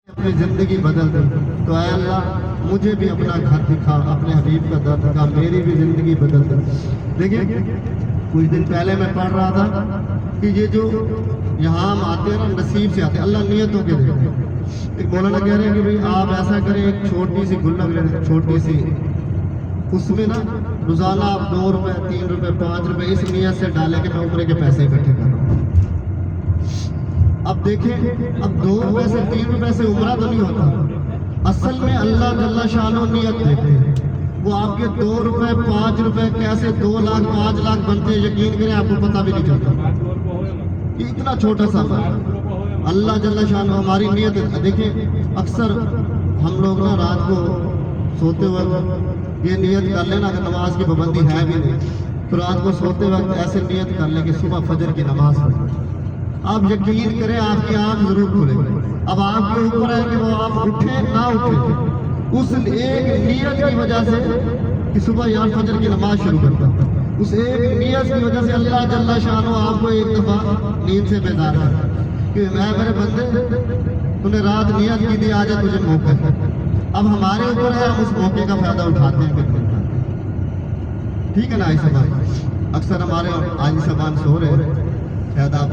اپنی زندگی بدل دے تو اے اللہ مجھے بھی اپنا گھر دکھا، اپنے حبیب کا در دکھا، میری بھی زندگی بدل دے۔ دیکھیں کچھ دن پہلے میں پڑھ رہا تھا کہ یہ جو یہاں ہم آتے ہیں نا نصیب سے آتے ہیں، اللہ نیتوں کے دیتے ہیں۔ ایک مولانا کہہ رہے ہیں کہ بھئی آپ ایسا کریں، ایک چھوٹی سی گلک لے لیں، چھوٹی سی، اس میں نا روزانہ آپ 2 روپے 3 روپے 5 روپے اس نیت سے ڈالیں کہ میں عمرے کے پیسے اکٹھے کر رہا ہوں۔ اب دیکھیں اب 2 روپے سے 3 روپے سے عمرہ تو نہیں ہوتا، اصل میں اللہ جل شانہ نیت دیکھتے ہیں۔ وہ آپ کے 2 روپے 5 روپے کیسے 2 لاکھ 5 لاکھ بنتے ہیں، یقین کریں آپ کو پتہ بھی نہیں چلتا۔ یہ اتنا چھوٹا سا عمل اللہ جل شانہ ہماری نیت دیکھیں۔ اکثر ہم لوگ نا رات کو سوتے وقت یہ نیت کر لینا کہ نماز کی پابندی ہے بھی نہیں، تو رات کو سوتے وقت ایسے نیت کر لیں کہ صبح فجر کی نماز پڑھیں۔ آپ یقین کریں آپ کی آنکھ ضرور کھلے گی۔ اب آپ کے اوپر ہے کہ وہ آپ اٹھیں نہ اٹھیں، اس ایک نیت کی وجہ سے کہ صبح یار فجر کی نماز شروع کرتا ہوں، اس ایک نیت کی وجہ سے اللہ جل شانہ آپ کو ایک دفعہ نیند سے بیدار کرتا کہ میں میرے بندے تو نے رات نیت کی تھی، آج تجھے موقع ہے۔ اب ہمارے اوپر ہے ہم اس موقع کا فائدہ اٹھاتے ہیں کہ نہیں اٹھاتے۔ ٹھیک ہے نا؟ ایسے بات اکثر ہمارے آج سبان سو رہے ہیں، شاید آپ